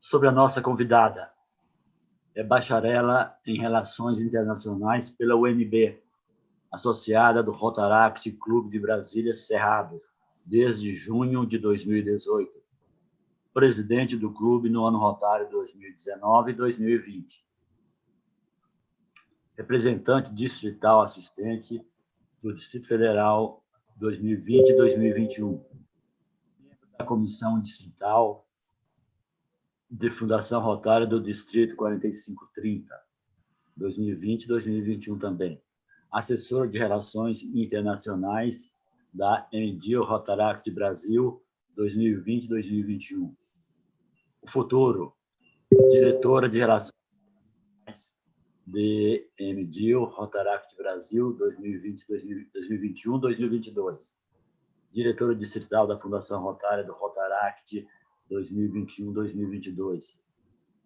sobre a nossa convidada. É bacharela em Relações Internacionais pela UNB, associada do Rotaract Clube de Brasília Cerrado, desde junho de 2018. Presidente do clube no ano rotário 2019 e 2020. Representante distrital assistente do Distrito Federal 2020 e 2021. Membro da Comissão Distrital de Fundação Rotária do Distrito 4530, 2020 e 2021 também. Assessor de Relações Internacionais da MDIO Rotaract Brasil, 2020 e 2021. O futuro, diretora de Relações de MDIO Rotaract Brasil, 2020, 2021, 2022. Diretora distrital da Fundação Rotária do Rotaract, 2021, 2022.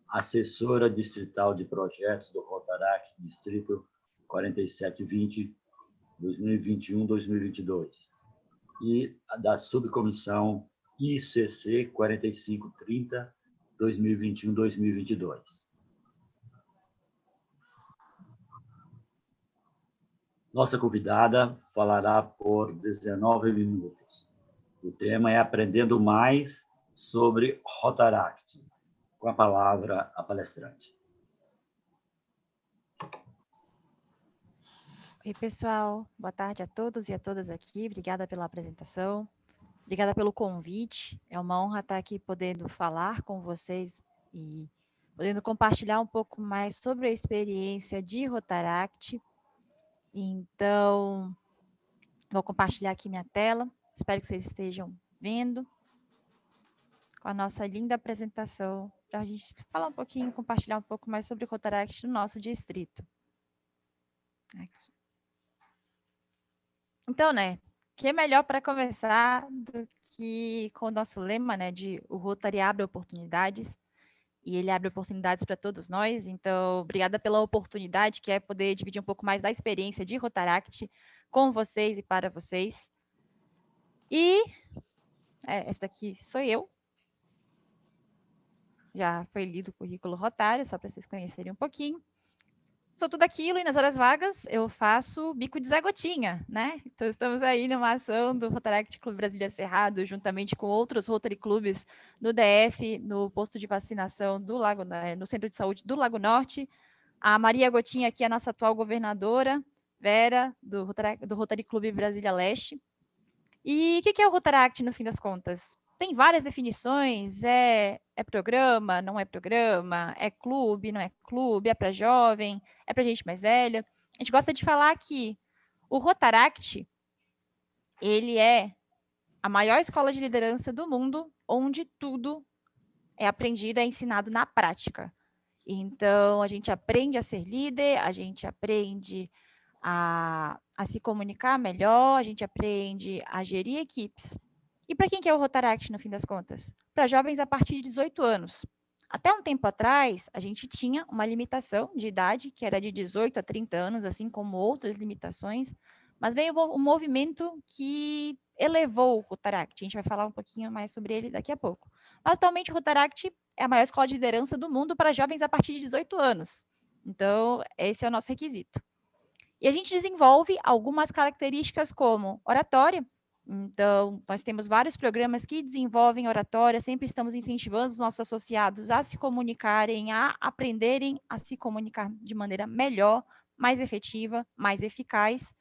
Assessora distrital de projetos do Rotaract Distrito 4720, 2021, 2022. E da subcomissão ICC 4530, 2021, 2022. Nossa convidada falará por 19 minutos. O tema é Aprendendo Mais sobre Rotaract. Com a palavra, a palestrante. Oi, pessoal. Boa tarde a todos e a todas aqui. Obrigada pela apresentação. Obrigada pelo convite. É uma honra estar aqui podendo falar com vocês e podendo compartilhar um pouco mais sobre a experiência de Rotaract. Então, vou compartilhar aqui minha tela. Espero que vocês estejam vendo com a nossa linda apresentação para a gente falar um pouquinho, compartilhar um pouco mais sobre o Rotaract no nosso distrito. Aqui. Então, né, que é melhor para começar do que com o nosso lema, né, de o Rotary abre oportunidades, e ele abre oportunidades para todos nós. Então, obrigada pela oportunidade, que é poder dividir um pouco mais da experiência de Rotaract com vocês e para vocês. E essa daqui sou eu. Já foi lido o currículo Rotário, só para vocês conhecerem um pouquinho. Sou tudo aquilo e nas horas vagas eu faço bico de Zé Gotinha, né? Então estamos aí numa ação do Rotaract Clube Brasília Cerrado, juntamente com outros Rotary Clubes no DF, no posto de vacinação do Lago, no Centro de Saúde do Lago Norte. A Maria Gotinha aqui é a nossa atual governadora, Vera, do Rotary Clube Brasília Leste. E o que é o Rotaract, no fim das contas? Tem várias definições, é programa, não é programa, é clube, não é clube, é para jovem, é para gente mais velha. A gente gosta de falar que o Rotaract, ele é a maior escola de liderança do mundo, onde tudo é aprendido, é ensinado na prática. Então, a gente aprende a ser líder, a gente aprende a se comunicar melhor, a gente aprende a gerir equipes. E para quem que é o Rotaract, no fim das contas? Para jovens a partir de 18 anos. Até um tempo atrás, a gente tinha uma limitação de idade, que era de 18 a 30 anos, assim como outras limitações, mas veio um movimento que elevou o Rotaract. A gente vai falar um pouquinho mais sobre ele daqui a pouco. Mas, atualmente, o Rotaract é a maior escola de liderança do mundo para jovens a partir de 18 anos. Então, esse é o nosso requisito. E a gente desenvolve algumas características como oratória. Então, nós temos vários programas que desenvolvem oratória, sempre estamos incentivando os nossos associados a se comunicarem, a aprenderem a se comunicar de maneira melhor, mais efetiva, mais eficaz.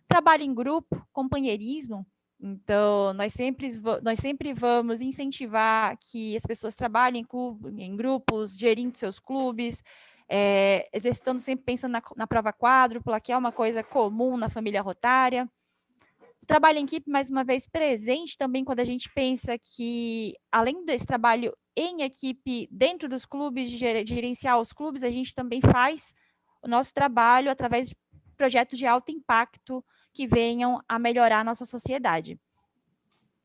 Trabalho em grupo, companheirismo. Então, nós sempre vamos incentivar que as pessoas trabalhem em grupos, gerindo seus clubes, exercitando sempre pensando na prova quádrupla, que é uma coisa comum na família rotária. O trabalho em equipe, mais uma vez, presente também quando a gente pensa que, além desse trabalho em equipe dentro dos clubes, de gerenciar os clubes, a gente também faz o nosso trabalho através de projetos de alto impacto que venham a melhorar a nossa sociedade.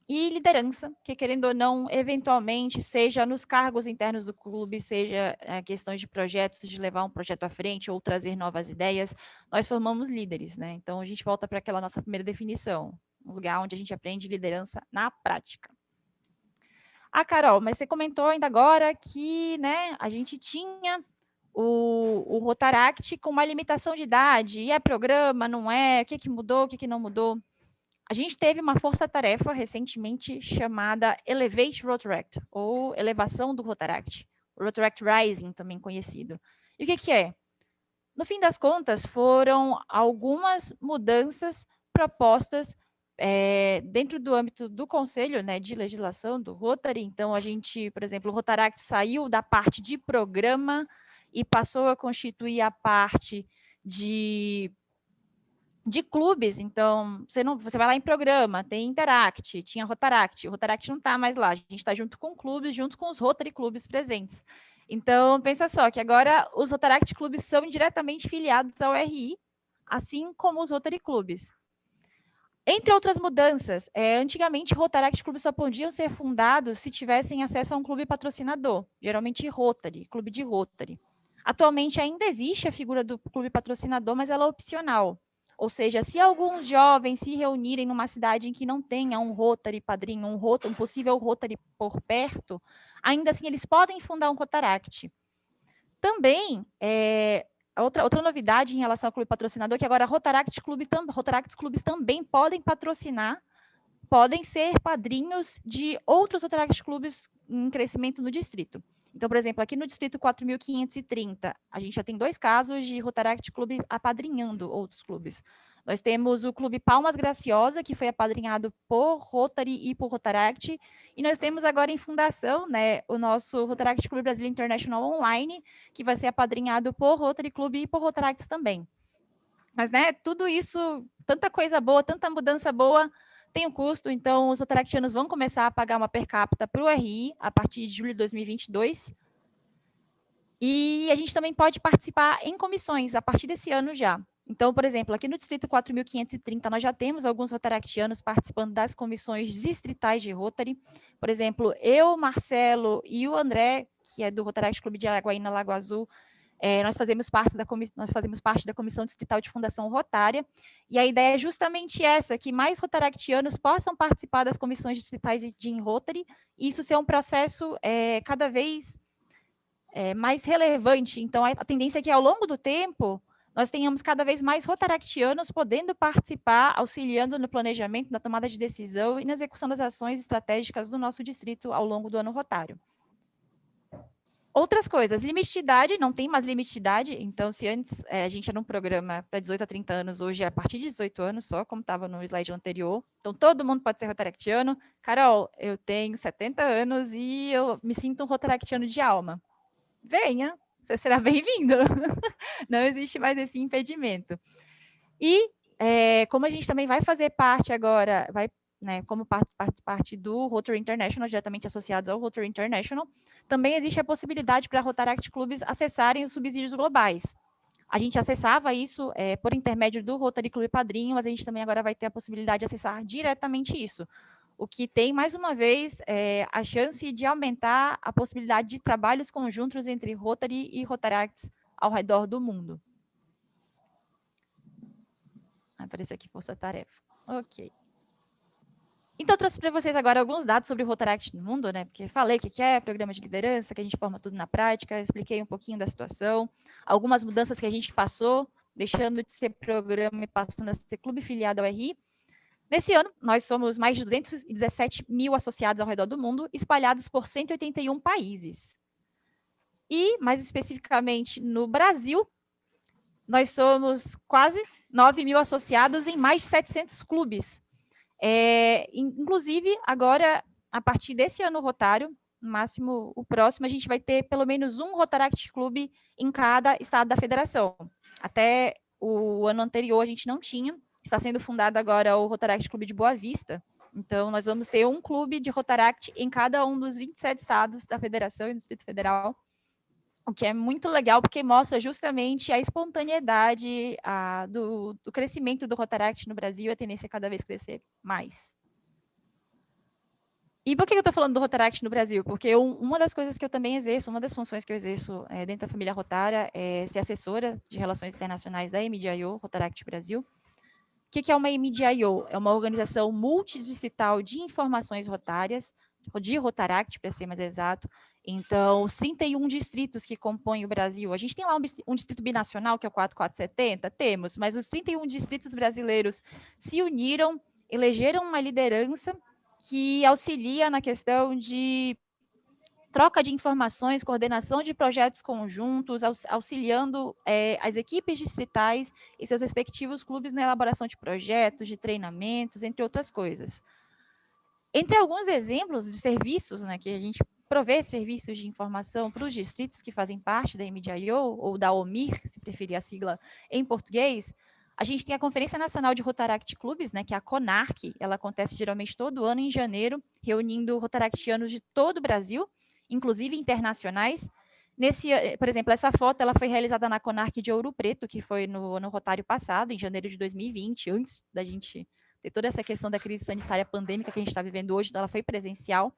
E liderança, que querendo ou não, eventualmente, seja nos cargos internos do clube, seja questões de projetos, de levar um projeto à frente ou trazer novas ideias, nós formamos líderes, né? Então, a gente volta para aquela nossa primeira definição, um lugar onde a gente aprende liderança na prática. Carol, mas você comentou ainda agora que, né, a gente tinha o Rotaract com uma limitação de idade, e é programa, não é? O que mudou, o que não mudou? A gente teve uma força-tarefa recentemente chamada Elevate Rotaract, ou Elevação do Rotaract, Rotaract Rising, também conhecido. E o que é? No fim das contas, foram algumas mudanças propostas dentro do âmbito do Conselho, né, de Legislação do Rotary. Então, a gente, por exemplo, o Rotaract saiu da parte de programa e passou a constituir a parte de clubes. Então, você vai lá em programa, tem Interact, tinha Rotaract, o Rotaract não está mais lá, a gente está junto com clubes, junto com os Rotary clubes presentes. Então, pensa só, que agora os Rotaract clubes são diretamente filiados ao RI, assim como os Rotary clubes. Entre outras mudanças, antigamente Rotaract clubes só podiam ser fundados se tivessem acesso a um clube patrocinador, geralmente Rotary, clube de Rotary. Atualmente ainda existe a figura do clube patrocinador, mas ela é opcional. Ou seja, se alguns jovens se reunirem numa cidade em que não tenha um Rotary padrinho, um possível Rotary por perto, ainda assim eles podem fundar um Rotaract. Também, outra novidade em relação ao clube patrocinador, que agora Rotaract clubes também podem patrocinar, podem ser padrinhos de outros Rotaract clubes em crescimento no distrito. Então, por exemplo, aqui no distrito 4.530, a gente já tem 2 casos de Rotaract clube apadrinhando outros clubes. Nós temos o Clube Palmas Graciosa, que foi apadrinhado por Rotary e por Rotaract, e nós temos agora em fundação, né, o nosso Rotaract Clube Brasília International Online, que vai ser apadrinhado por Rotary Clube e por Rotaract também. Mas, né, tudo isso, tanta coisa boa, tanta mudança boa, tem um custo. Então, os rotaractianos vão começar a pagar uma per capita para o RI a partir de julho de 2022. E a gente também pode participar em comissões a partir desse ano já. Então, por exemplo, aqui no Distrito 4.530, nós já temos alguns rotaractianos participando das comissões distritais de Rotary. Por exemplo, eu, Marcelo e o André, que é do Rotaract Clube de Araguaína, Lago Azul, nós fazemos parte da Comissão Distrital de Fundação Rotária, e a ideia é justamente essa, que mais rotaractianos possam participar das comissões distritais de Rotary, e isso ser um processo cada vez mais relevante. Então, a tendência é que, ao longo do tempo, nós tenhamos cada vez mais rotaractianos podendo participar, auxiliando no planejamento, na tomada de decisão e na execução das ações estratégicas do nosso distrito ao longo do ano rotário. Outras coisas, limite de idade, não tem mais limite de idade, então se antes a gente era um programa para 18 a 30 anos, hoje é a partir de 18 anos só, como estava no slide anterior, então todo mundo pode ser rotaractiano. Carol, eu tenho 70 anos e eu me sinto um rotaractiano de alma. Venha, você será bem-vindo. Não existe mais esse impedimento. E como a gente também vai fazer parte agora, como parte do Rotary International, diretamente associados ao Rotary International, também existe a possibilidade para Rotaract clubes acessarem os subsídios globais. A gente acessava isso por intermédio do Rotary Clube Padrinho, mas a gente também agora vai ter a possibilidade de acessar diretamente isso, o que tem, mais uma vez, a chance de aumentar a possibilidade de trabalhos conjuntos entre Rotary e Rotaracts ao redor do mundo. Apareceu aqui força-tarefa. Ok. Então, eu trouxe para vocês agora alguns dados sobre o Rotaract no mundo, né? Porque falei que é programa de liderança, que a gente forma tudo na prática, expliquei um pouquinho da situação, algumas mudanças que a gente passou, deixando de ser programa e passando a ser clube filiado ao RI. Nesse ano, nós somos mais de 217 mil associados ao redor do mundo, espalhados por 181 países. E, mais especificamente, no Brasil, nós somos quase 9 mil associados em mais de 700 clubes. Inclusive, agora, a partir desse ano rotário, no máximo o próximo, a gente vai ter pelo menos um Rotaract Clube em cada estado da federação. Até o ano anterior a gente não tinha, está sendo fundado agora o Rotaract Clube de Boa Vista, então nós vamos ter um clube de Rotaract em cada um dos 27 estados da federação e do Distrito Federal, o que é muito legal, porque mostra justamente a espontaneidade do crescimento do Rotaract no Brasil, a tendência é cada vez crescer mais. E por que eu estou falando do Rotaract no Brasil? Porque uma das coisas que eu também exerço, uma das funções que eu exerço dentro da família Rotária é ser assessora de relações internacionais da MDIO, Rotaract Brasil. O que é uma MDIO? É uma organização multidistrital de informações rotárias, de Rotaract, para ser mais exato. Então, os 31 distritos que compõem o Brasil, a gente tem lá um distrito binacional, que é o 4470? Temos, mas os 31 distritos brasileiros se uniram, elegeram uma liderança que auxilia na questão de troca de informações, coordenação de projetos conjuntos, auxiliando as equipes distritais e seus respectivos clubes na elaboração de projetos, de treinamentos, entre outras coisas. Entre alguns exemplos de serviços, né, que a gente provê serviços de informação para os distritos que fazem parte da MDIO, ou da OMIR, se preferir a sigla em português, a gente tem a Conferência Nacional de Rotaract Clubes, né, que é a CONARC, ela acontece geralmente todo ano em janeiro, reunindo rotaractianos de todo o Brasil, inclusive internacionais. Por exemplo, essa foto ela foi realizada na CONARC de Ouro Preto, que foi no Rotário passado, em janeiro de 2020, antes da gente ter toda essa questão da crise sanitária pandêmica que a gente está vivendo hoje, então ela foi presencial.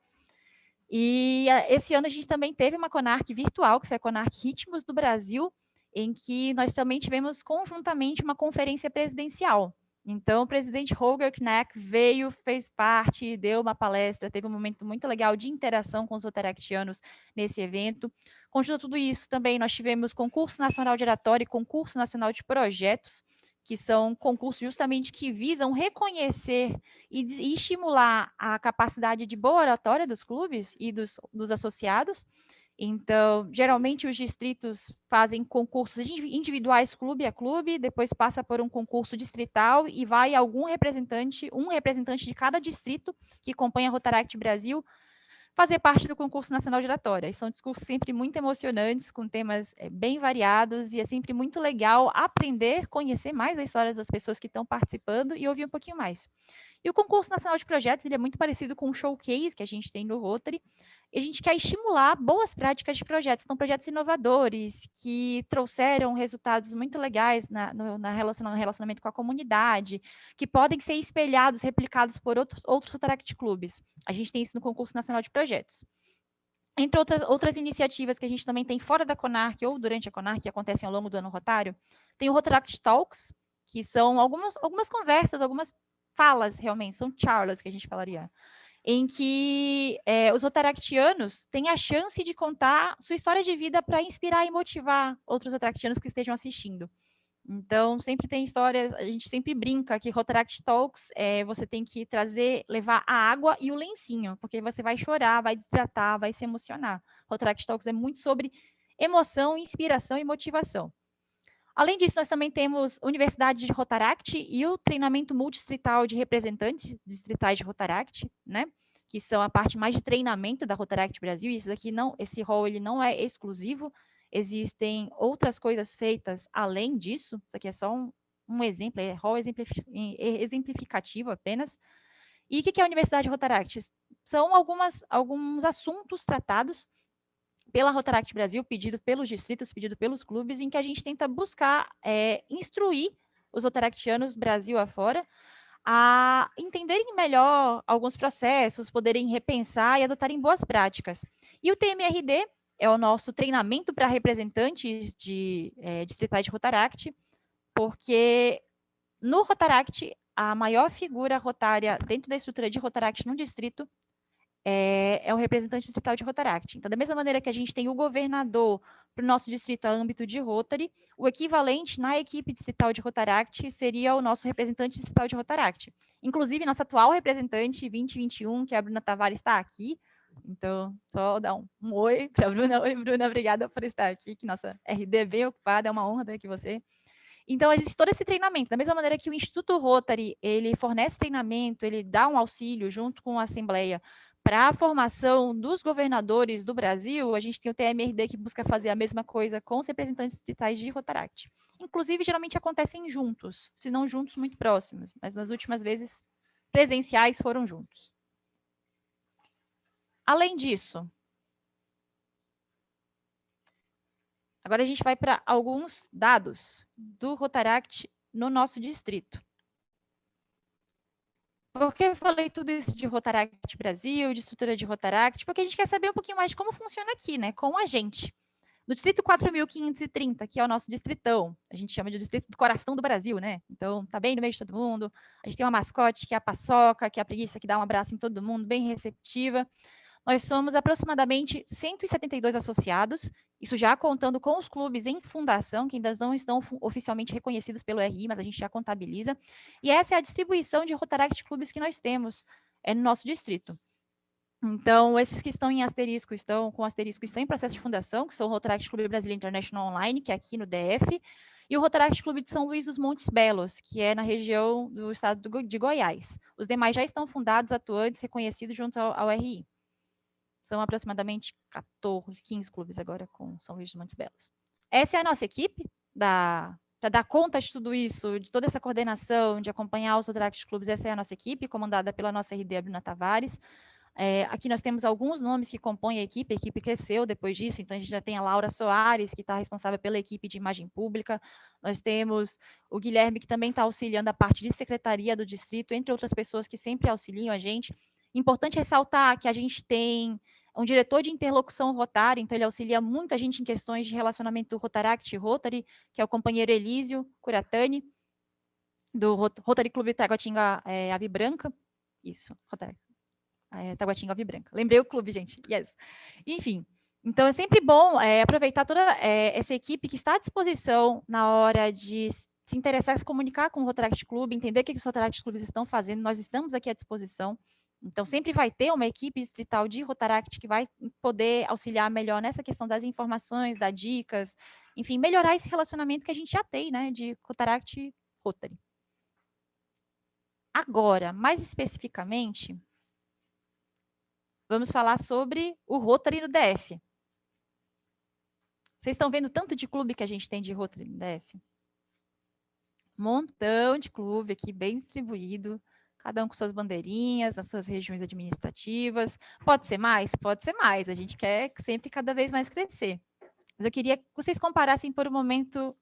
E esse ano a gente também teve uma CONARC virtual, que foi a CONARC Ritmos do Brasil, em que nós também tivemos conjuntamente uma conferência presidencial. Então, o presidente Holger Knack veio, fez parte, deu uma palestra, teve um momento muito legal de interação com os rotaractianos nesse evento. Conjunto a tudo isso, também nós tivemos concurso nacional de oratória e concurso nacional de projetos, que são concursos justamente que visam reconhecer e estimular a capacidade de boa oratória dos clubes e dos associados. Então, geralmente os distritos fazem concursos individuais clube a clube, depois passa por um concurso distrital e vai um representante de cada distrito que compõe a Rotaract Brasil fazer parte do concurso nacional de oratória. E são discursos sempre muito emocionantes, com temas bem variados, e é sempre muito legal aprender, conhecer mais a história das pessoas que estão participando e ouvir um pouquinho mais. E o concurso nacional de projetos ele é muito parecido com o showcase que a gente tem no Rotary. E a gente quer estimular boas práticas de projetos. Então, projetos inovadores que trouxeram resultados muito legais no relacionamento com a comunidade, que podem ser espelhados, replicados por outros Rotaract clubes. A gente tem isso no concurso nacional de projetos. Entre outras iniciativas que a gente também tem fora da CONARC ou durante a CONARC, que acontecem ao longo do ano rotário, tem o Rotaract Talks, que são algumas conversas, algumas falas, realmente, são charlas que a gente falaria, em que os rotaractianos têm a chance de contar sua história de vida para inspirar e motivar outros rotaractianos que estejam assistindo. Então, sempre tem histórias, a gente sempre brinca que Rotaract Talks, você tem que levar a água e o lencinho, porque você vai chorar, vai desidratar, vai se emocionar. Rotaract Talks é muito sobre emoção, inspiração e motivação. Além disso, nós também temos Universidade de Rotaract e o treinamento multidistrital de representantes distritais de Rotaract, né? Que são a parte mais de treinamento da Rotaract Brasil. E esse rol ele não é exclusivo. Existem outras coisas feitas além disso. Isso aqui é só um exemplo, é rol exemplificativo apenas. E o que é a Universidade de Rotaract? São alguns assuntos tratados pela Rotaract Brasil, pedido pelos distritos, pedido pelos clubes, em que a gente tenta buscar instruir os rotaractianos Brasil afora a entenderem melhor alguns processos, poderem repensar e adotarem boas práticas. E o TMRD é o nosso treinamento para representantes de distritais de Rotaract, porque no Rotaract, a maior figura rotária dentro da estrutura de Rotaract no distrito é o representante distrital de Rotaract. Então, da mesma maneira que a gente tem o governador para o nosso distrito a âmbito de Rotary, o equivalente na equipe distrital de Rotaract seria o nosso representante distrital de Rotaract. Inclusive, nossa atual representante 2021, que é a Bruna Tavares, está aqui. Então, só dar um oi para a Bruna. Oi, Bruna, obrigada por estar aqui, que nossa RD é bem ocupada, é uma honra ter aqui você. Então, existe todo esse treinamento. Da mesma maneira que o Instituto Rotary, ele fornece treinamento, ele dá um auxílio junto com a Assembleia para a formação dos governadores do Brasil, a gente tem o TMRD que busca fazer a mesma coisa com os representantes distritais de Rotaract. Inclusive, geralmente acontecem juntos, se não juntos, muito próximos, mas nas últimas vezes presenciais foram juntos. Além disso, agora a gente vai para alguns dados do Rotaract no nosso distrito. Por que eu falei tudo isso de Rotaract Brasil, de estrutura de Rotaract? Porque a gente quer saber um pouquinho mais de como funciona aqui, né, com a gente. No distrito 4.530, que é o nosso distritão, a gente chama de distrito do coração do Brasil, né? Então, tá bem no meio de todo mundo. A gente tem uma mascote, que é a paçoca, que é a preguiça, que dá um abraço em todo mundo, bem receptiva. nós somos aproximadamente 172 associados, isso já contando com os clubes em fundação, que ainda não estão oficialmente reconhecidos pelo RI, mas a gente já contabiliza. E essa é a distribuição de Rotaract clubes que nós temos no nosso distrito. Então, esses que estão em asterisco, estão em processo de fundação, que são o Rotaract Clube Brasília International Online, que é aqui no DF, e o Rotaract Clube de São Luís dos Montes Belos, que é na região do estado de Goiás. Os demais já estão fundados, atuantes, reconhecidos junto ao RI. São aproximadamente 14, 15 clubes agora com São Luís dos Montes Belos. Essa é a nossa equipe para dar conta de tudo isso, de toda essa coordenação, de acompanhar os Rotaract Clubes. Essa é a nossa equipe, comandada pela nossa RD Bruna Tavares. Aqui nós temos alguns nomes que compõem a equipe cresceu depois disso, então a gente já tem a Laura Soares, que está responsável pela equipe de imagem pública, nós temos o Guilherme, que também está auxiliando a parte de secretaria do distrito, entre outras pessoas que sempre auxiliam a gente. Importante ressaltar que a gente tem um diretor de interlocução Rotary, então ele auxilia muito a gente em questões de relacionamento Rotaract e Rotary, que é o companheiro Elísio Curatani, do Rotary Clube Taguatinga Ave Branca, isso, Rotary. Taguatinga Ave Branca. Lembrei o clube, gente. Yes. Enfim, então é sempre bom aproveitar toda essa equipe que está à disposição na hora de se interessar, se comunicar com o Rotaract Clube, entender o que os Rotaract Clubes estão fazendo. Nós estamos aqui à disposição. Então, sempre vai ter uma equipe distrital de Rotaract que vai poder auxiliar melhor nessa questão das informações, das dicas, enfim, melhorar esse relacionamento que a gente já tem, né, de Rotaract e Rotary. Agora, mais especificamente, vamos falar sobre o Rotary no DF. Vocês estão vendo tanto de clube que a gente tem de Rotary no DF? Montão de clube aqui, bem distribuído, cada um com suas bandeirinhas, nas suas regiões administrativas. Pode ser mais? Pode ser mais. A gente quer sempre cada vez mais crescer. Mas eu queria que vocês comparassem por um momento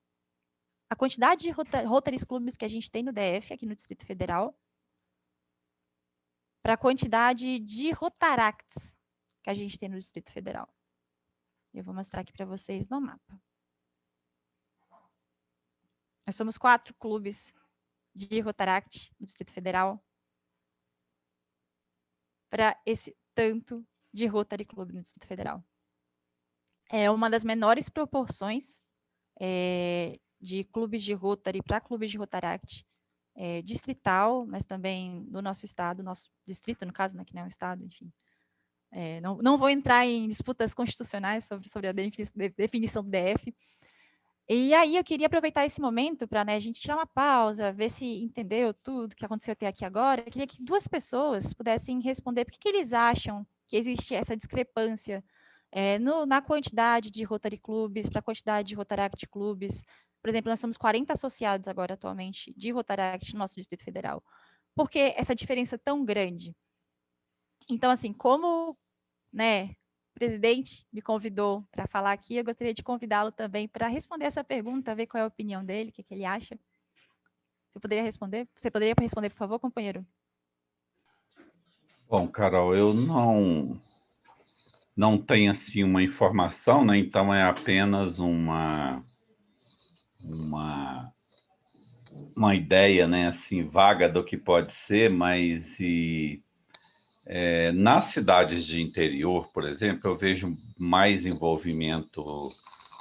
a quantidade de Rotary clubes que a gente tem no DF, aqui no Distrito Federal, para a quantidade de Rotaracts que a gente tem no Distrito Federal. Eu vou mostrar aqui para vocês no mapa. Nós somos 4 clubes de Rotaract no Distrito Federal para esse tanto de Rotary Clube no Distrito Federal. É uma das menores proporções de clubes de Rotary para clubes de Rotaract distrital, mas também no nosso estado, nosso distrito, no caso, né, que não é um estado, enfim. Não vou entrar em disputas constitucionais sobre a definição do DF. E aí eu queria aproveitar esse momento para a gente tirar uma pausa, ver se entendeu tudo que aconteceu até aqui agora. Eu queria que 2 pessoas pudessem responder por que eles acham que existe essa discrepância na quantidade de Rotary clubes para a quantidade de Rotaract clubes. Por exemplo, nós somos 40 associados agora atualmente de Rotaract no nosso Distrito Federal. Por que essa diferença tão grande? Então, assim, como, né, o presidente me convidou para falar aqui, eu gostaria de convidá-lo também para responder essa pergunta, ver qual é a opinião dele, o que ele acha. Você poderia responder? Você poderia responder, por favor, companheiro? Bom, Carol, eu não tenho assim uma informação, né? Então é apenas uma ideia, né? Assim vaga do que pode ser, mas nas cidades de interior, por exemplo, eu vejo mais envolvimento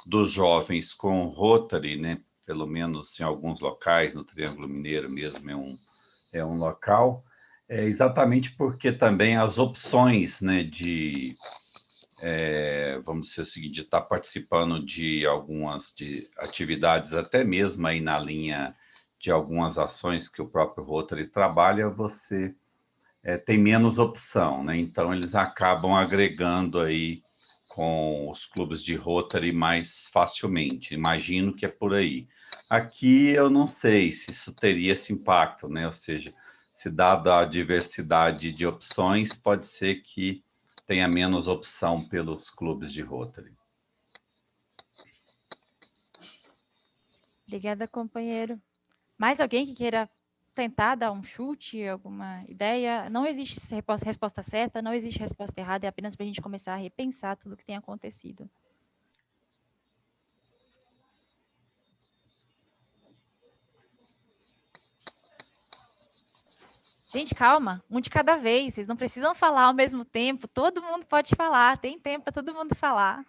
dos jovens com Rotary, né? Pelo menos em alguns locais, no Triângulo Mineiro mesmo é um local, exatamente porque também as opções, né, vamos dizer o seguinte, de estar participando de algumas atividades, até mesmo aí na linha de algumas ações que o próprio Rotary trabalha, você tem menos opção, né? Então eles acabam agregando aí com os clubes de Rotary mais facilmente. Imagino que é por aí. Aqui eu não sei se isso teria esse impacto, né? Ou seja, se dada a diversidade de opções, pode ser que tenha menos opção pelos clubes de Rotary. Obrigada, companheiro. Mais alguém que queira tentar dar um chute, alguma ideia? Não existe resposta certa, não existe resposta errada, é apenas para a gente começar a repensar tudo o que tem acontecido. Gente, calma, um de cada vez, vocês não precisam falar ao mesmo tempo, todo mundo pode falar, tem tempo para todo mundo falar.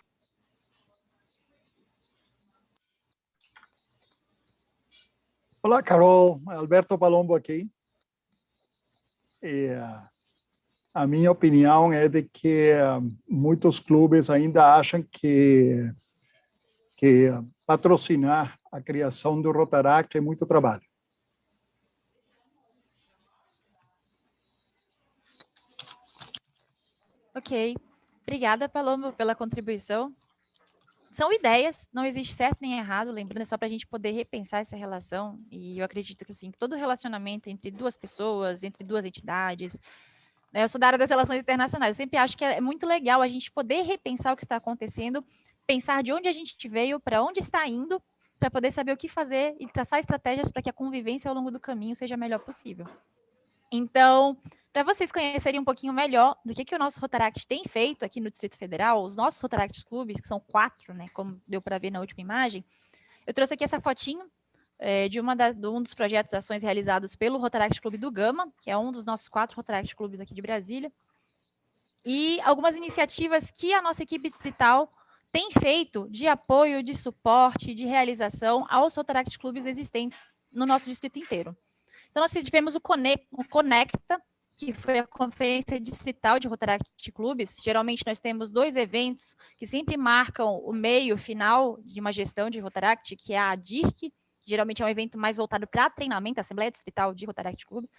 Olá, Carol. Alberto Palombo aqui. A minha opinião é de que muitos clubes ainda acham que patrocinar a criação do Rotaract é muito trabalho. Ok, obrigada, Palombo, pela contribuição. São ideias, não existe certo nem errado, lembrando, é só para a gente poder repensar essa relação, e eu acredito que, assim, todo relacionamento entre duas pessoas, entre duas entidades, né, eu sou da área das relações internacionais, eu sempre acho que é muito legal a gente poder repensar o que está acontecendo, pensar de onde a gente veio, para onde está indo, para poder saber o que fazer e traçar estratégias para que a convivência ao longo do caminho seja a melhor possível. Então, para vocês conhecerem um pouquinho melhor do que o nosso Rotaract tem feito aqui no Distrito Federal, os nossos Rotaract Clubes, que são 4, né, como deu para ver na última imagem, eu trouxe aqui essa fotinho de um dos projetos ações realizados pelo Rotaract Clube do Gama, que é um dos nossos 4 Rotaract Clubes aqui de Brasília, e algumas iniciativas que a nossa equipe distrital tem feito de apoio, de suporte, de realização aos Rotaract Clubes existentes no nosso distrito inteiro. Então, nós tivemos o Conecta, que foi a Conferência Distrital de Rotaract Clubes. Geralmente, nós temos 2 eventos que sempre marcam o meio final de uma gestão de Rotaract, que é a DIRC, que geralmente é um evento mais voltado para treinamento, a Assembleia Distrital de Rotaract Clubes.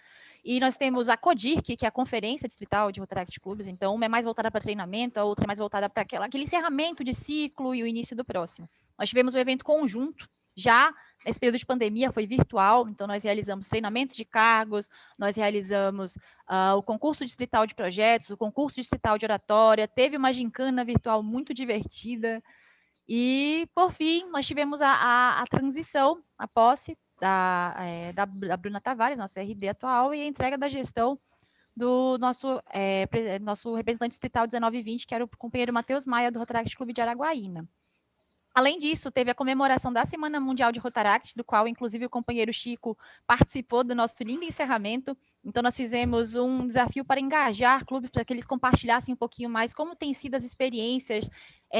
E nós temos a CODIRC, que é a Conferência Distrital de Rotaract Clubes. Então, uma é mais voltada para treinamento, a outra é mais voltada para aquele encerramento de ciclo e o início do próximo. Nós tivemos um evento conjunto, já nesse período de pandemia foi virtual, então nós realizamos treinamentos de cargos, nós realizamos o concurso distrital de projetos, o concurso distrital de oratória, teve uma gincana virtual muito divertida, e, por fim, nós tivemos a transição, a posse da Bruna Tavares, nossa RD atual, e a entrega da gestão do nosso representante distrital 1920, que era o companheiro Matheus Maia, do Rotaract Clube de Araguaína. Além disso, teve a comemoração da Semana Mundial de Rotaract, do qual, inclusive, o companheiro Chico participou do nosso lindo encerramento. Então, nós fizemos um desafio para engajar clubes, para que eles compartilhassem um pouquinho mais como têm sido as experiências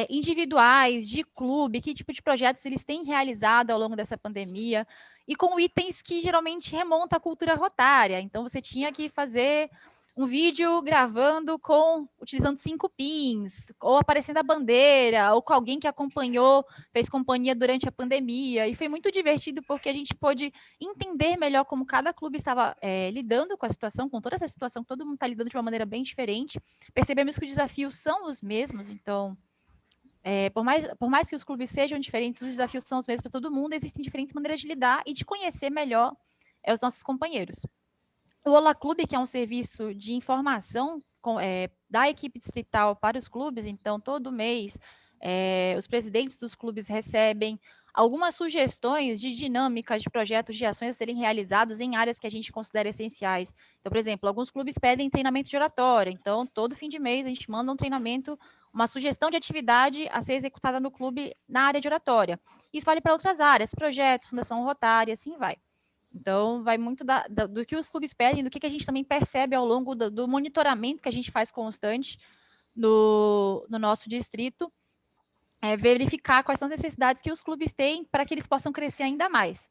individuais, de clube, que tipo de projetos eles têm realizado ao longo dessa pandemia, e com itens que geralmente remontam à cultura rotária. Então, você tinha que fazer um vídeo gravando utilizando 5 pins, ou aparecendo a bandeira, ou com alguém que acompanhou, fez companhia durante a pandemia, e foi muito divertido porque a gente pôde entender melhor como cada clube estava lidando com a situação, com toda essa situação, todo mundo está lidando de uma maneira bem diferente. Percebemos que os desafios são os mesmos, então, por mais que os clubes sejam diferentes, os desafios são os mesmos para todo mundo, existem diferentes maneiras de lidar e de conhecer melhor os nossos companheiros. O Olá Clube, que é um serviço de informação da equipe distrital para os clubes, então, todo mês, os presidentes dos clubes recebem algumas sugestões de dinâmicas, de projetos, de ações a serem realizados em áreas que a gente considera essenciais. Então, por exemplo, alguns clubes pedem treinamento de oratória, então, todo fim de mês, a gente manda um treinamento, uma sugestão de atividade a ser executada no clube na área de oratória. Isso vale para outras áreas, projetos, Fundação Rotária, assim vai. Então, vai muito do que os clubes pedem, do que a gente também percebe ao longo do monitoramento que a gente faz constante no nosso distrito, verificar quais são as necessidades que os clubes têm para que eles possam crescer ainda mais.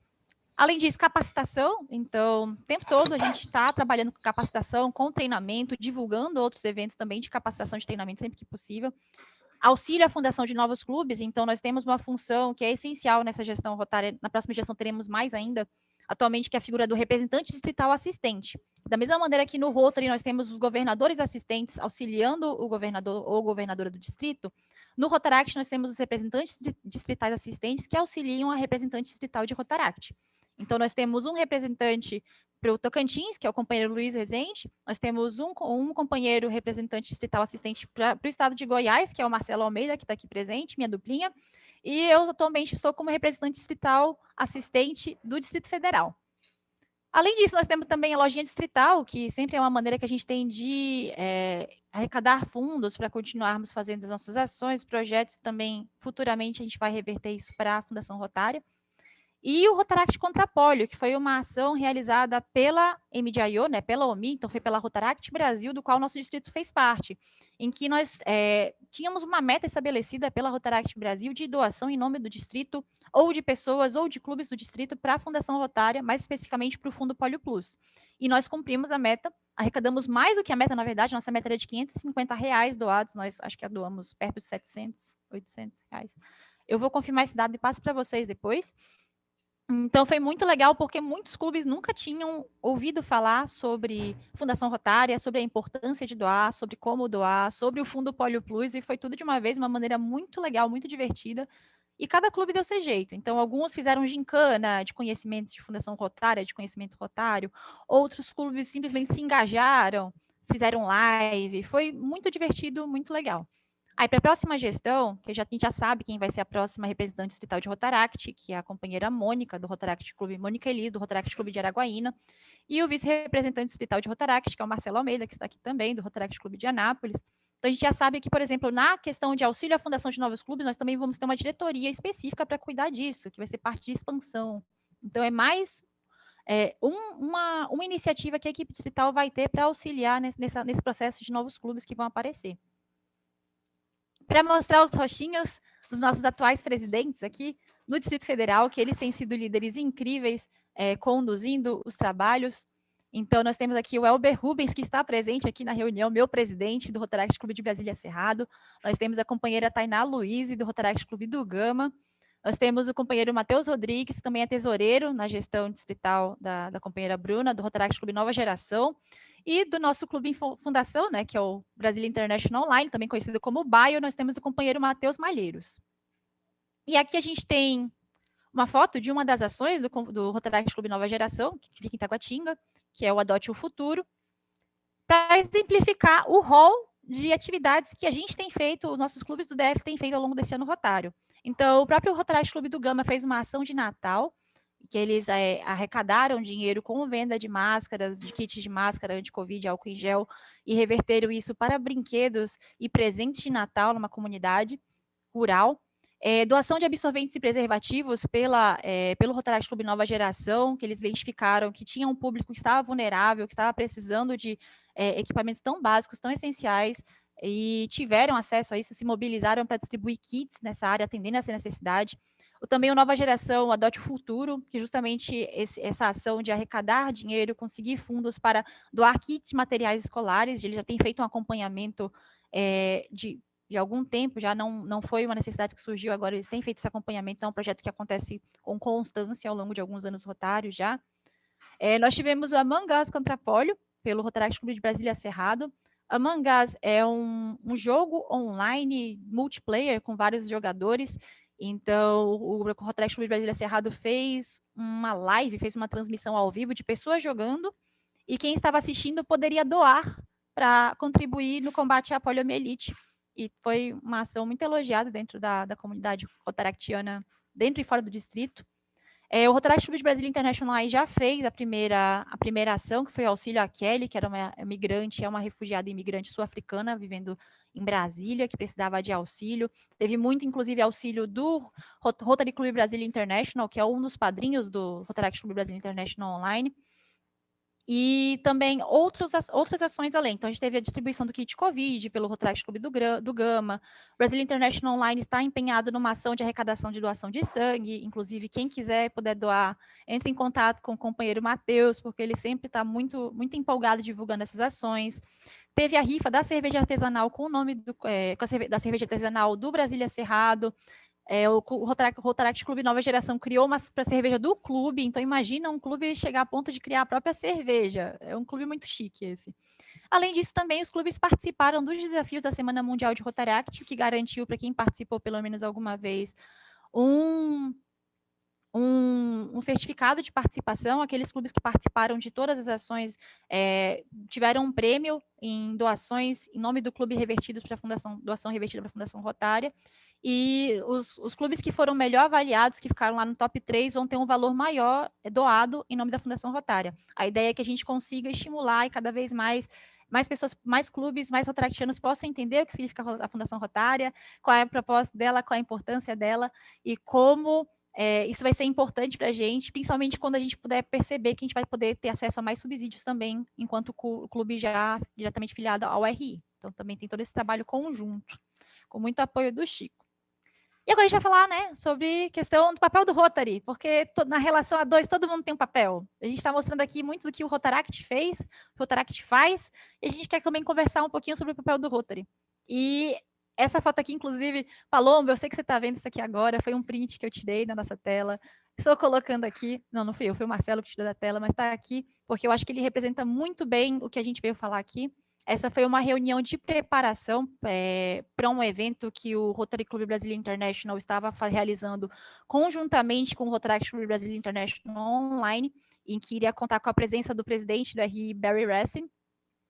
Além disso, capacitação. Então, o tempo todo a gente está trabalhando com capacitação, com treinamento, divulgando outros eventos também de capacitação, de treinamento sempre que possível. Auxílio à fundação de novos clubes. Então, nós temos uma função que é essencial nessa gestão rotária. Na próxima gestão teremos mais ainda, atualmente, que é a figura do representante distrital assistente. Da mesma maneira que no Rotary nós temos os governadores assistentes auxiliando o governador ou governadora do distrito, no Rotaract nós temos os representantes distritais assistentes que auxiliam a representante distrital de Rotaract. Então, nós temos um representante para o Tocantins, que é o companheiro Luiz Rezende, nós temos um companheiro representante distrital assistente para o estado de Goiás, que é o Marcelo Almeida, que está aqui presente, minha duplinha, e eu atualmente estou como representante distrital assistente do Distrito Federal. Além disso, nós temos também a lojinha distrital, que sempre é uma maneira que a gente tem de arrecadar fundos para continuarmos fazendo as nossas ações, projetos também, futuramente a gente vai reverter isso para a Fundação Rotária. E o Rotaract contra a Polio, que foi uma ação realizada pela MDIO, né, pela OMI, então foi pela Rotaract Brasil, do qual o nosso distrito fez parte, em que nós tínhamos uma meta estabelecida pela Rotaract Brasil de doação em nome do distrito, ou de pessoas, ou de clubes do distrito, para a Fundação Rotária, mais especificamente para o Fundo Polio Plus. E nós cumprimos a meta, arrecadamos mais do que a meta, na verdade, nossa meta era de R$550 doados, nós acho que doamos perto de 700, 800 reais. Eu vou confirmar esse dado e passo para vocês depois. Então, foi muito legal, porque muitos clubes nunca tinham ouvido falar sobre Fundação Rotária, sobre a importância de doar, sobre como doar, sobre o Fundo Polio Plus, e foi tudo de uma vez, de uma maneira muito legal, muito divertida, e cada clube deu seu jeito. Então, alguns fizeram gincana de conhecimento de Fundação Rotária, de conhecimento rotário, outros clubes simplesmente se engajaram, fizeram live, foi muito divertido, muito legal. Aí, para a próxima gestão, que a gente já sabe quem vai ser a próxima representante distrital de Rotaract, que é a companheira Mônica, do Rotaract Clube, Mônica Elis, do Rotaract Clube de Araguaína, e o vice-representante distrital de Rotaract, que é o Marcelo Almeida, que está aqui também, do Rotaract Clube de Anápolis. Então, a gente já sabe que, por exemplo, na questão de auxílio à fundação de novos clubes, nós também vamos ter uma diretoria específica para cuidar disso, que vai ser parte de expansão. Então, é mais uma iniciativa que a equipe distrital vai ter para auxiliar nesse processo de novos clubes que vão aparecer. Para mostrar os rostinhos dos nossos atuais presidentes aqui no Distrito Federal, que eles têm sido líderes incríveis, conduzindo os trabalhos. Então, nós temos aqui o Elber Rubens, que está presente aqui na reunião, meu presidente do Rotaract Clube de Brasília Cerrado. Nós temos a companheira Tainá Luiz, do Rotaract Clube do Gama. Nós temos o companheiro Matheus Rodrigues, que também é tesoureiro na gestão distrital da companheira Bruna, do Rotaract Clube Nova Geração. E do nosso clube em fundação, né, que é o Brasília International Online, também conhecido como BIO, nós temos o companheiro Matheus Malheiros. E aqui a gente tem uma foto de uma das ações do Rotaract Clube Nova Geração, que fica em Taguatinga, que é o Adote o Futuro, para exemplificar o rol de atividades que a gente tem feito, os nossos clubes do DF têm feito ao longo desse ano rotário. Então, o próprio Rotaract Clube do Gama fez uma ação de Natal, que eles arrecadaram dinheiro com venda de máscaras, de kits de máscara anti-Covid, álcool em gel, e reverteram isso para brinquedos e presentes de Natal numa comunidade rural. Doação de absorventes e preservativos pelo Rotaract Clube Nova Geração, que eles identificaram que tinha um público que estava vulnerável, que estava precisando de equipamentos tão básicos, tão essenciais, e tiveram acesso a isso, se mobilizaram para distribuir kits nessa área, atendendo essa necessidade. Também o Nova Geração Adote o Futuro, que justamente essa ação de arrecadar dinheiro, conseguir fundos para doar kits materiais escolares, ele já tem feito um acompanhamento de algum tempo, já não foi uma necessidade que surgiu agora, eles têm feito esse acompanhamento, é um projeto que acontece com constância ao longo de alguns anos rotários já. Nós tivemos o Among Us contra Polio, pelo Rotaract Clube de Brasília Cerrado. Among Us é um jogo online, multiplayer, com vários jogadores. Então, o Rotaract Clube de Brasília Cerrado fez uma live, fez uma transmissão ao vivo de pessoas jogando, e quem estava assistindo poderia doar para contribuir no combate à poliomielite. E foi uma ação muito elogiada dentro da comunidade rotaractiana, dentro e fora do distrito. O Rotaract Clube de Brasília International já fez a primeira ação, que foi o auxílio à Kelly, que era uma imigrante, uma refugiada imigrante sul-africana vivendo em Brasília, que precisava de auxílio. Teve muito, inclusive, auxílio do Rotary Clube Brasília International, que é um dos padrinhos do Rotaract Clube Brasília International Online. E também outras ações além. Então, a gente teve a distribuição do kit Covid pelo Rotaract Clube do Gama. O Brasília International Online está empenhado numa ação de arrecadação de doação de sangue. Inclusive, quem quiser puder doar, entre em contato com o companheiro Matheus, porque ele sempre está muito, muito empolgado divulgando essas ações. Teve a rifa da cerveja artesanal com o nome da cerveja artesanal do Brasília Cerrado. O Rotaract Clube Nova Geração criou uma para cerveja do clube, então imagina um clube chegar a ponto de criar a própria cerveja. É um clube muito chique esse. Além disso, também os clubes participaram dos desafios da Semana Mundial de Rotaract, que garantiu para quem participou pelo menos alguma vez um certificado de participação. Aqueles clubes que participaram de todas as ações tiveram um prêmio em doações em nome do clube revertidos para a Fundação, doação revertida para a Fundação Rotária. E os clubes que foram melhor avaliados, que ficaram lá no top 3, vão ter um valor maior doado em nome da Fundação Rotária. A ideia é que a gente consiga estimular e cada vez mais pessoas, mais clubes, mais rotaractianos possam entender o que significa a Fundação Rotária, qual é a proposta dela, qual é a importância dela e como Isso vai ser importante para a gente, principalmente quando a gente puder perceber que a gente vai poder ter acesso a mais subsídios também, enquanto o clube já diretamente filiado ao RI. Então, também tem todo esse trabalho conjunto, com muito apoio do Chico. E agora a gente vai falar, né, sobre questão do papel do Rotary, porque na relação a dois, todo mundo tem um papel. A gente está mostrando aqui muito do que o Rotaract fez, o Rotaract faz, e a gente quer também conversar um pouquinho sobre o papel do Rotary. E essa foto aqui, inclusive, Palombo, eu sei que você está vendo isso aqui agora, foi um print que eu tirei na nossa tela. Estou colocando aqui, não fui eu, foi o Marcelo que tirou da tela, mas está aqui, porque eu acho que ele representa muito bem o que a gente veio falar aqui. Essa foi uma reunião de preparação para um evento que o Rotary Club Brasília International estava realizando conjuntamente com o Rotary Club Brasília International Online, em que iria contar com a presença do presidente do RI, Barry Racing.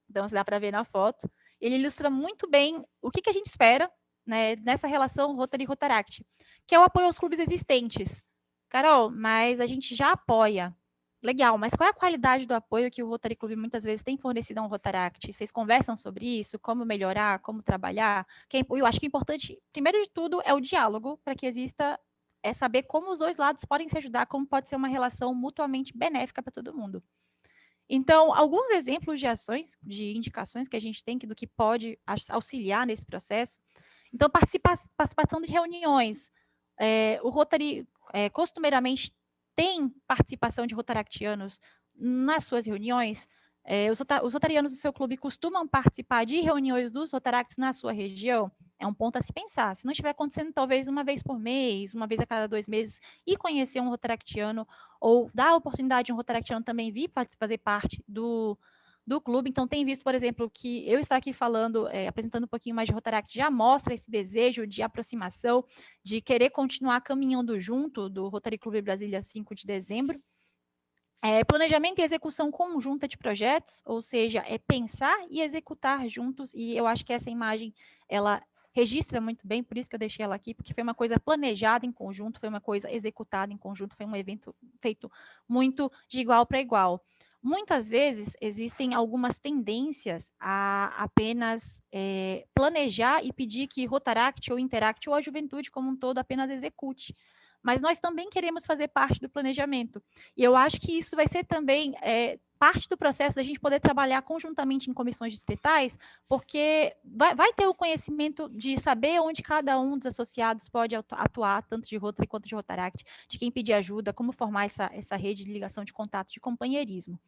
Então, se dá para ver na foto. Ele ilustra muito bem o que a gente espera, né, nessa relação Rotary-Rotaract, que é o apoio aos clubes existentes. Carol, mas a gente já apoia. Legal, mas qual é a qualidade do apoio que o Rotary Club muitas vezes tem fornecido a um Rotaract? Vocês conversam sobre isso? Como melhorar? Como trabalhar? Eu acho que é importante, primeiro de tudo, é o diálogo, para que exista, saber como os dois lados podem se ajudar, como pode ser uma relação mutuamente benéfica para todo mundo. Então, alguns exemplos de ações, de indicações que a gente tem do que pode auxiliar nesse processo. Então, participação de reuniões. O Rotary, costumeiramente, tem participação de rotaractianos nas suas reuniões. Os rotarianos do seu clube costumam participar de reuniões dos rotaracts na sua região. É um ponto a se pensar. Se não estiver acontecendo, talvez uma vez por mês, uma vez a cada 2 meses, e conhecer um rotaractiano, ou dar a oportunidade de um rotaractiano também vir fazer parte do clube. Então, tem visto, por exemplo, que eu estar aqui falando, apresentando um pouquinho mais de Rotaract, já mostra esse desejo de aproximação, de querer continuar caminhando junto do Rotary Clube Brasília 5 de dezembro. Planejamento e execução conjunta de projetos, ou seja, é pensar e executar juntos, e eu acho que essa imagem, ela registra muito bem, por isso que eu deixei ela aqui, porque foi uma coisa planejada em conjunto, foi uma coisa executada em conjunto, foi um evento feito muito de igual para igual. Muitas vezes existem algumas tendências a apenas planejar e pedir que Rotaract ou Interact ou a juventude como um todo apenas execute. Mas nós também queremos fazer parte do planejamento. E eu acho que isso vai ser também parte do processo da gente poder trabalhar conjuntamente em comissões distritais, porque vai ter o conhecimento de saber onde cada um dos associados pode atuar, tanto de Rotary quanto de Rotaract, de quem pedir ajuda, como formar essa rede de ligação de contato, de companheirismo.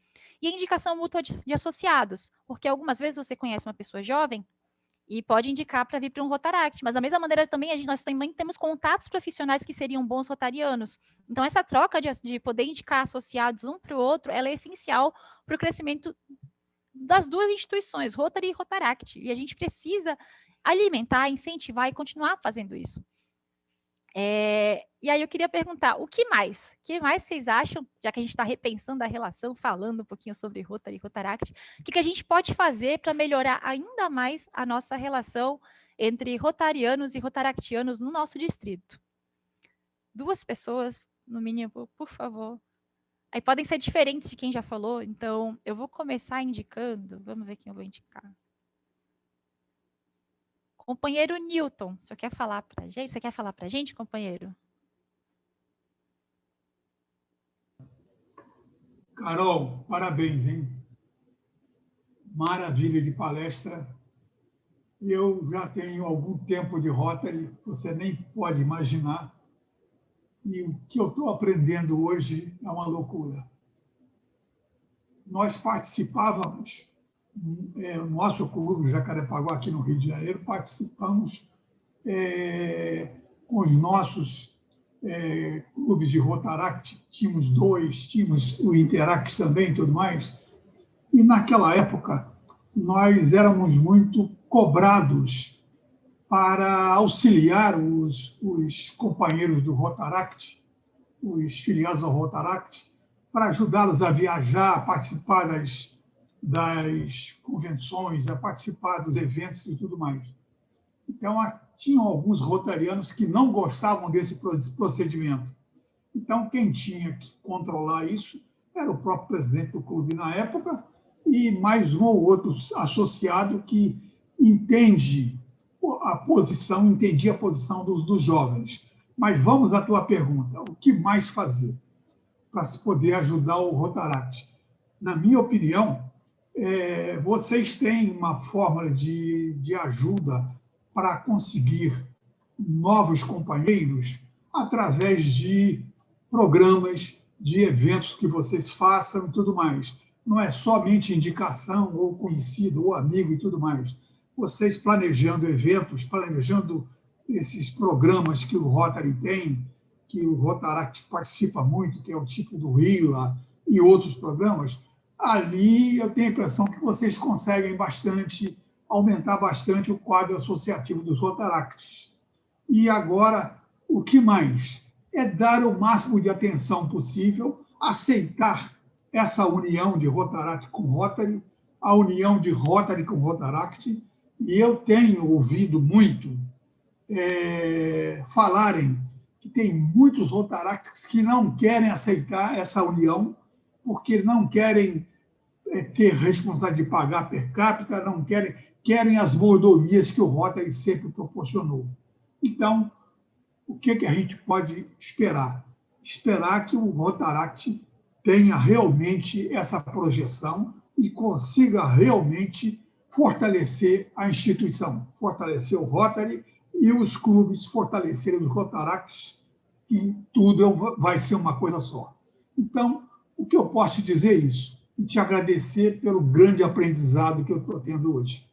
E a indicação mútua de associados, porque algumas vezes você conhece uma pessoa jovem e pode indicar para vir para um Rotaract, mas da mesma maneira também nós também temos contatos profissionais que seriam bons rotarianos. Então, essa troca de poder indicar associados um para o outro, ela é essencial para o crescimento das duas instituições, Rotary e Rotaract, e a gente precisa alimentar, incentivar e continuar fazendo isso. E aí eu queria perguntar, o que mais? O que mais vocês acham, já que a gente está repensando a relação, falando um pouquinho sobre Rotary e Rotaract, o que a gente pode fazer para melhorar ainda mais a nossa relação entre rotarianos e rotaractianos no nosso distrito? 2 pessoas, no mínimo, por favor. Aí podem ser diferentes de quem já falou, então eu vou começar indicando, vamos ver quem eu vou indicar. Companheiro Newton, você quer falar para a gente? Você quer falar para a gente, companheiro? Carol, parabéns, hein? Maravilha de palestra. Eu já tenho algum tempo de Rotary, você nem pode imaginar. E o que eu estou aprendendo hoje é uma loucura. Nós participávamos, o nosso clube, Jacarepaguá, aqui no Rio de Janeiro, participamos com os nossos clubes de Rotaract, tínhamos 2, tínhamos o Interact também e tudo mais, e naquela época nós éramos muito cobrados para auxiliar os companheiros do Rotaract, os filiados ao Rotaract, para ajudá-los a viajar, a participar das convenções, a participar dos eventos e tudo mais. Então, tinham alguns rotarianos que não gostavam desse procedimento. Então, quem tinha que controlar isso era o próprio presidente do clube na época e mais um ou outro associado que entendia a posição dos jovens. Mas vamos à tua pergunta. O que mais fazer para se poder ajudar o Rotaract? Na minha opinião, vocês têm uma fórmula de ajuda para conseguir novos companheiros através de programas, de eventos que vocês façam e tudo mais. Não é somente indicação ou conhecido ou amigo e tudo mais. Vocês planejando eventos, planejando esses programas que o Rotary tem, que o Rotaract participa muito, que é o tipo do RILA e outros programas, ali eu tenho a impressão que vocês conseguem aumentar bastante o quadro associativo dos Rotaracts. E agora, o que mais? É dar o máximo de atenção possível, aceitar essa união de Rotaract com Rotary, a união de Rotary com Rotaract, e eu tenho ouvido muito falarem que tem muitos Rotaracts que não querem aceitar essa união, porque não querem ter responsabilidade de pagar per capita, não querem as mordomias que o Rotary sempre proporcionou. Então, o que a gente pode esperar? Esperar que o Rotaract tenha realmente essa projeção e consiga realmente fortalecer a instituição, fortalecer o Rotary e os clubes fortalecerem os Rotaracts, e tudo vai ser uma coisa só. Então, o que eu posso te dizer é isso, e te agradecer pelo grande aprendizado que eu estou tendo hoje.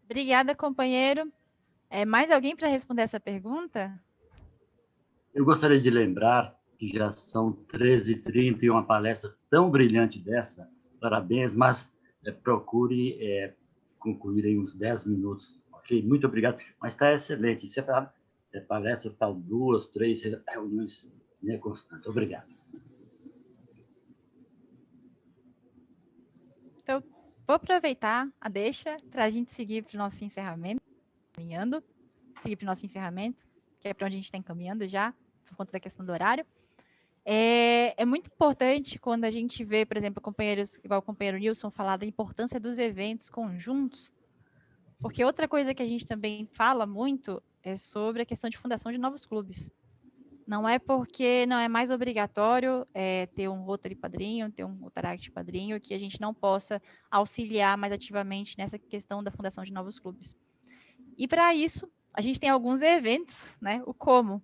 Obrigada, companheiro. Mais alguém para responder essa pergunta? Eu gostaria de lembrar que já são 13h30 e uma palestra tão brilhante dessa. Parabéns, mas procure concluir em uns 10 minutos. Ok? Muito obrigado. Mas está excelente. Isso palestra para 2, 3 reuniões constantes. Obrigado. Então, vou aproveitar a deixa para a gente seguir para o nosso encerramento, que é para onde a gente está encaminhando já, por conta da questão do horário. É muito importante quando a gente vê, por exemplo, companheiros, igual o companheiro Nilson, falar da importância dos eventos conjuntos, porque outra coisa que a gente também fala muito é sobre a questão de fundação de novos clubes. Não é porque não é mais obrigatório ter um Rotary padrinho, ter um Rotaract padrinho, que a gente não possa auxiliar mais ativamente nessa questão da fundação de novos clubes. E para isso, a gente tem alguns eventos, né? O como?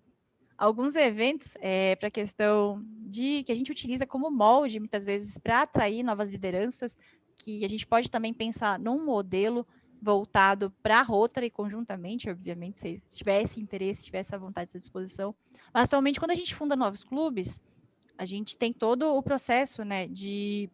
Alguns eventos para a questão que a gente utiliza como molde, muitas vezes, para atrair novas lideranças, que a gente pode também pensar num modelo voltado para a Rotary conjuntamente, obviamente, se tivesse interesse, tivesse a vontade, essa disposição. Mas, atualmente, quando a gente funda novos clubes, a gente tem todo o processo, né, de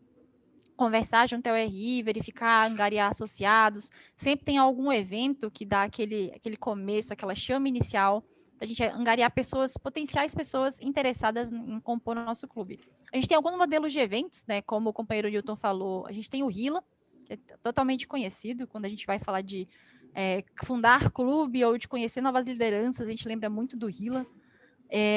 conversar junto ao RI, verificar, angariar associados. Sempre tem algum evento que dá aquele começo, aquela chama inicial, para a gente angariar potenciais pessoas interessadas em compor o nosso clube. A gente tem alguns modelos de eventos, né? Como o companheiro Newton falou, a gente tem o RILA, que é totalmente conhecido. Quando a gente vai falar de fundar clube ou de conhecer novas lideranças, a gente lembra muito do RILA.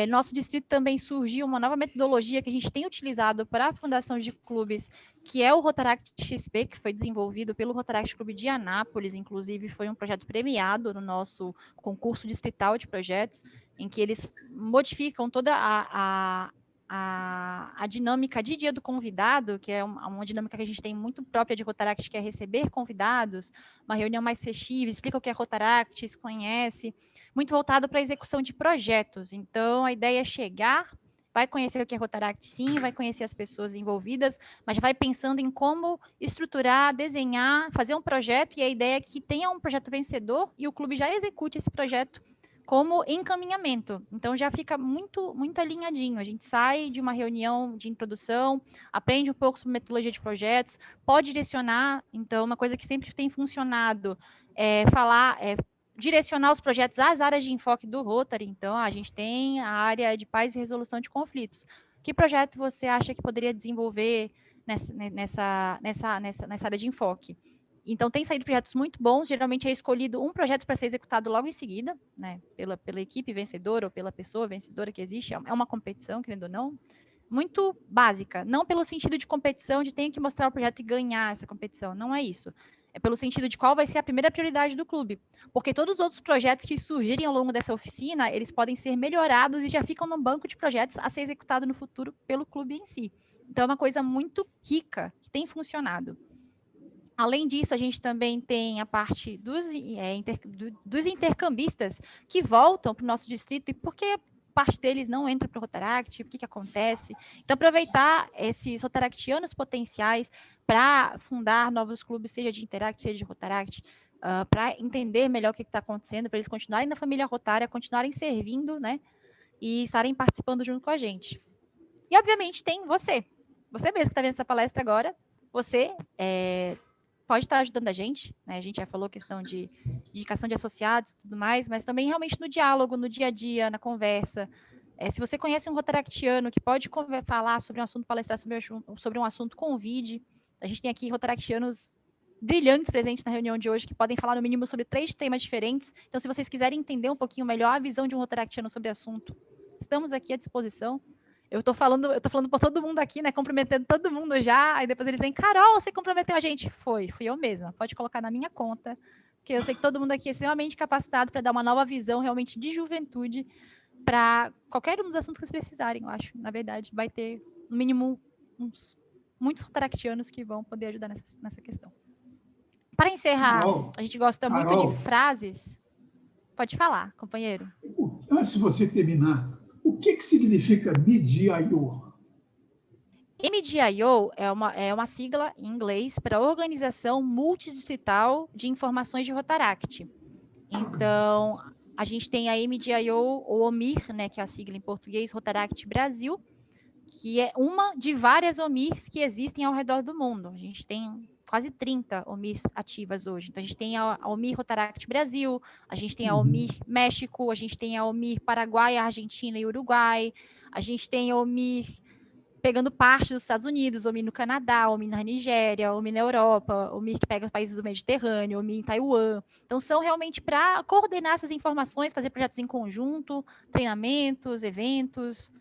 Nosso distrito também surgiu uma nova metodologia que a gente tem utilizado para a fundação de clubes, que é o Rotaract XP, que foi desenvolvido pelo Rotaract Clube de Anápolis, inclusive foi um projeto premiado no nosso concurso distrital de projetos, em que eles modificam toda a dinâmica de dia do convidado, que é uma dinâmica que a gente tem muito própria de Rotaract, que é receber convidados, uma reunião mais festiva, explica o que é Rotaract, se conhece, muito voltado para a execução de projetos. Então, a ideia é chegar, vai conhecer o que é Rotaract, sim, vai conhecer as pessoas envolvidas, mas vai pensando em como estruturar, desenhar, fazer um projeto, e a ideia é que tenha um projeto vencedor e o clube já execute esse projeto como encaminhamento. Então, já fica muito alinhadinho. A gente sai de uma reunião de introdução, aprende um pouco sobre metodologia de projetos, pode direcionar. Então, uma coisa que sempre tem funcionado direcionar os projetos às áreas de enfoque do Rotary. Então, a gente tem a área de paz e resolução de conflitos. Que projeto você acha que poderia desenvolver nessa área de enfoque? Então, tem saído projetos muito bons. Geralmente é escolhido um projeto para ser executado logo em seguida, né, pela equipe vencedora ou pela pessoa vencedora que existe. É uma competição, querendo ou não, muito básica. Não pelo sentido de competição, de ter que mostrar o projeto e ganhar essa competição. Não é isso. pelo sentido de qual vai ser a primeira prioridade do clube. Porque todos os outros projetos que surgirem ao longo dessa oficina, eles podem ser melhorados e já ficam num banco de projetos a ser executado no futuro pelo clube em si. Então, é uma coisa muito rica, que tem funcionado. Além disso, a gente também tem a parte dos intercambistas que voltam para o nosso distrito, e por que parte deles não entra para o Rotaract, o que acontece? Então, aproveitar esses rotaractianos potenciais para fundar novos clubes, seja de Interact, seja de Rotaract, para entender melhor o que está acontecendo, para eles continuarem na família Rotária, continuarem servindo, né? E estarem participando junto com a gente. E, obviamente, tem você mesmo que está vendo essa palestra agora, você pode estar ajudando a gente, né? A gente já falou questão de indicação de associados e tudo mais, mas também realmente no diálogo, no dia a dia, na conversa. Se você conhece um rotaractiano que pode falar sobre um assunto, palestrar sobre um assunto, convide. A gente tem aqui rotaractianos brilhantes presentes na reunião de hoje, que podem falar no mínimo sobre 3 temas diferentes. Então, se vocês quiserem entender um pouquinho melhor a visão de um rotaractiano sobre o assunto, estamos aqui à disposição. Eu tô falando por todo mundo aqui, né? Cumprimentando todo mundo já. Aí depois eles vêm, Carol, você comprometeu a gente? Fui eu mesma. Pode colocar na minha conta, porque eu sei que todo mundo aqui é extremamente capacitado para dar uma nova visão realmente de juventude para qualquer um dos assuntos que vocês precisarem, eu acho. Na verdade, vai ter, no mínimo, muitos rotaractianos que vão poder ajudar nessa questão. Para encerrar, a gente gosta muito de frases. Pode falar, companheiro. Antes de você terminar, o que significa MDIO? MDIO é uma sigla em inglês para Organização Multidistrital de Informações de Rotaract. Então, a gente tem a MDIO, ou OMIR, né, que é a sigla em português, Rotaract Brasil, que é uma de várias OMIRs que existem ao redor do mundo. A gente tem quase 30 OMIRs ativas hoje. Então, a gente tem a OMIR Rotaract Brasil, a gente tem a OMIR México, a gente tem a OMIR Paraguai, Argentina e Uruguai, a gente tem a OMIR pegando parte dos Estados Unidos, OMIR no Canadá, OMIR na Nigéria, OMIR na Europa, OMIR que pega os países do Mediterrâneo, OMIR em Taiwan. Então, são realmente para coordenar essas informações, fazer projetos em conjunto, treinamentos, eventos,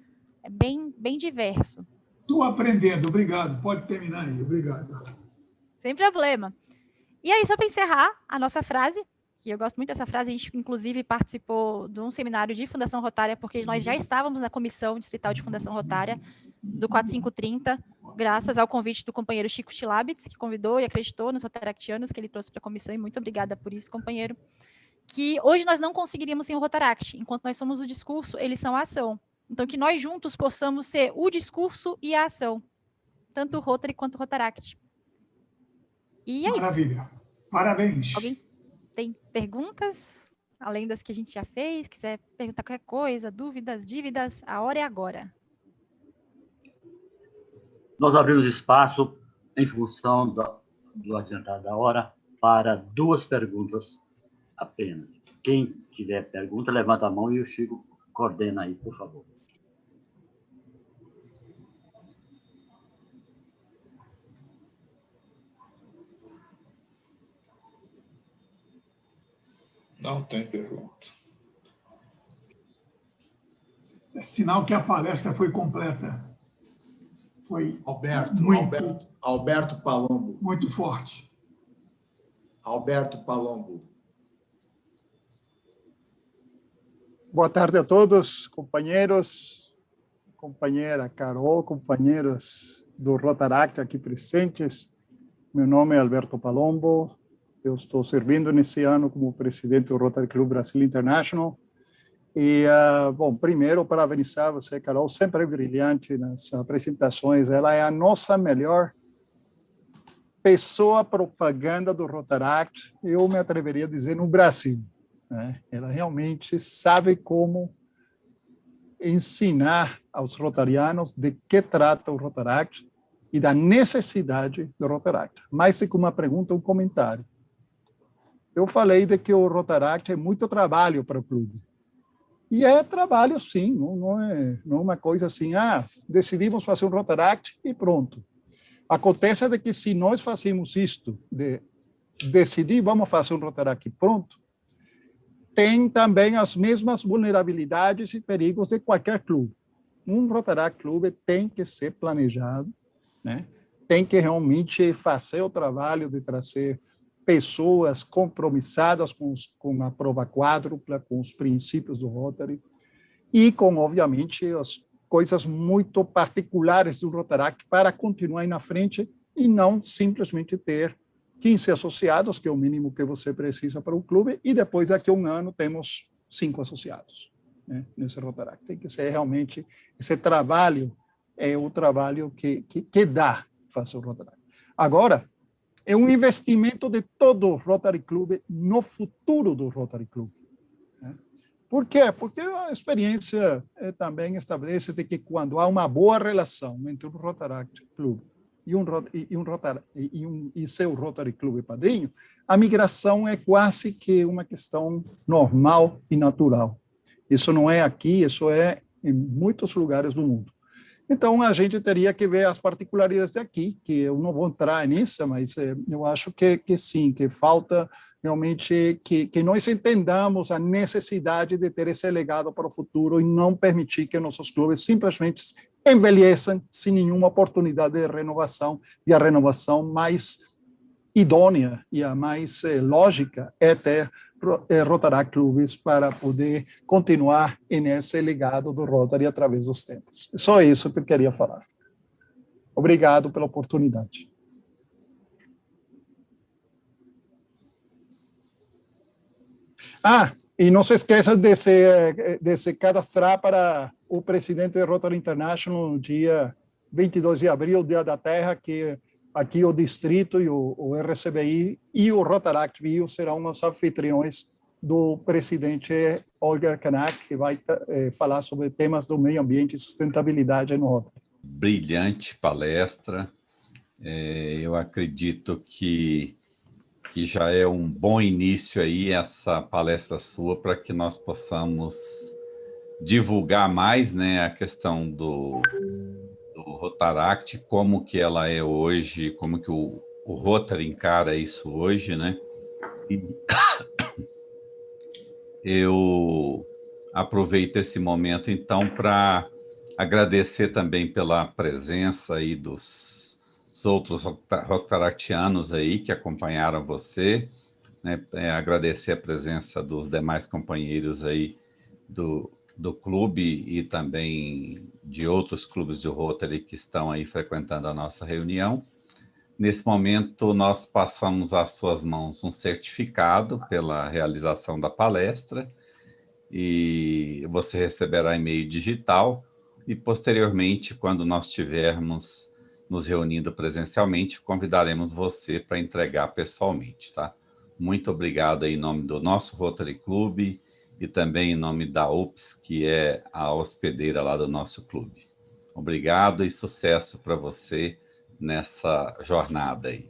é bem diverso. Estou aprendendo, obrigado. Pode terminar aí, obrigado. Sem problema. E aí, só para encerrar a nossa frase, que eu gosto muito dessa frase, a gente inclusive participou de um seminário de Fundação Rotária, porque nós já estávamos na Comissão Distrital de Fundação Rotária do 4530, graças ao convite do companheiro Chico Chilabitz, que convidou e acreditou nos rotaractianos que ele trouxe para a comissão, e muito obrigada por isso, companheiro. Que hoje nós não conseguiríamos sem o Rotaract, enquanto nós somos o discurso, eles são a ação. Então, que nós juntos possamos ser o discurso e a ação, tanto o Rotary quanto o Rotaract. E é Maravilha. Isso. Parabéns. Alguém tem perguntas, além das que a gente já fez? Quiser perguntar qualquer coisa, dúvidas, dívidas, a hora é agora. Nós abrimos espaço, em função do adiantado da hora, para 2 perguntas apenas. Quem tiver pergunta, levanta a mão e o Chico coordena aí, por favor. Não tem pergunta. É sinal que a palestra foi completa. Foi Alberto Palombo. Muito forte. Alberto Palombo. Boa tarde a todos, companheiros, companheira Carol, companheiros do Rotaract aqui presentes. Meu nome é Alberto Palombo. Eu estou servindo nesse ano como presidente do Rotary Club Brasil International. E, bom, primeiro, parabenizar você, Carol, sempre brilhante nas apresentações. Ela é a nossa melhor pessoa propaganda do Rotaract, eu me atreveria a dizer, no Brasil. Né? Ela realmente sabe como ensinar aos rotarianos de que trata o Rotaract e da necessidade do Rotaract. Mais do que uma pergunta, um comentário. Eu falei de que o Rotaract é muito trabalho para o clube. E é trabalho, sim, não é uma coisa assim, decidimos fazer um Rotaract e pronto. Acontece de que se nós fazemos isto, de decidir, vamos fazer um Rotaract e pronto, tem também as mesmas vulnerabilidades e perigos de qualquer clube. Um Rotaract Clube tem que ser planejado, né? Tem que realmente fazer o trabalho de trazer pessoas compromissadas com a prova quádrupla, com os princípios do Rotary, e com, obviamente, as coisas muito particulares do Rotaract para continuar aí na frente e não simplesmente ter 15 associados, que é o mínimo que você precisa para o clube, e depois, daqui a um ano, temos 5 associados, né, nesse Rotaract. Tem que ser realmente, esse trabalho é o trabalho que dá fazer o Rotaract. Agora, é um investimento de todo o Rotary Club no futuro do Rotary Club. Por quê? Porque a experiência também estabelece de que quando há uma boa relação entre o Rotaract Club e seu Rotary Club padrinho, a migração é quase que uma questão normal e natural. Isso não é aqui, isso é em muitos lugares do mundo. Então, a gente teria que ver as particularidades daqui, que eu não vou entrar nisso, mas eu acho que sim, que falta realmente que nós entendamos a necessidade de ter esse legado para o futuro e não permitir que nossos clubes simplesmente envelheçam sem nenhuma oportunidade de renovação, e a renovação mais idônea e a mais lógica é ter Rotaract clubes para poder continuar nesse legado do Rotary através dos tempos. Só isso que eu queria falar. Obrigado pela oportunidade. E não se esqueça de se cadastrar para o presidente do Rotary International no dia 22 de abril, Dia da Terra, que aqui o Distrito e o RCBI e o Rotaract Bio serão os anfitriões do presidente Holger Kanak, que vai falar sobre temas do meio ambiente e sustentabilidade no Rotary. Brilhante palestra. Eu acredito que já é um bom início aí essa palestra sua para que nós possamos divulgar mais, né, a questão do Rotaract, como que ela é hoje, como que o Rotary encara isso hoje, né? E eu aproveito esse momento, então, para agradecer também pela presença aí dos outros rotaractianos aí que acompanharam você, né? Agradecer a presença dos demais companheiros aí do clube e também de outros clubes de Rotary que estão aí frequentando a nossa reunião. Nesse momento, nós passamos às suas mãos um certificado pela realização da palestra e você receberá e-mail digital e, posteriormente, quando nós estivermos nos reunindo presencialmente, convidaremos você para entregar pessoalmente, tá? Muito obrigado em nome do nosso Rotary Clube e também em nome da UPS, que é a hospedeira lá do nosso clube. Obrigado e sucesso para você nessa jornada aí.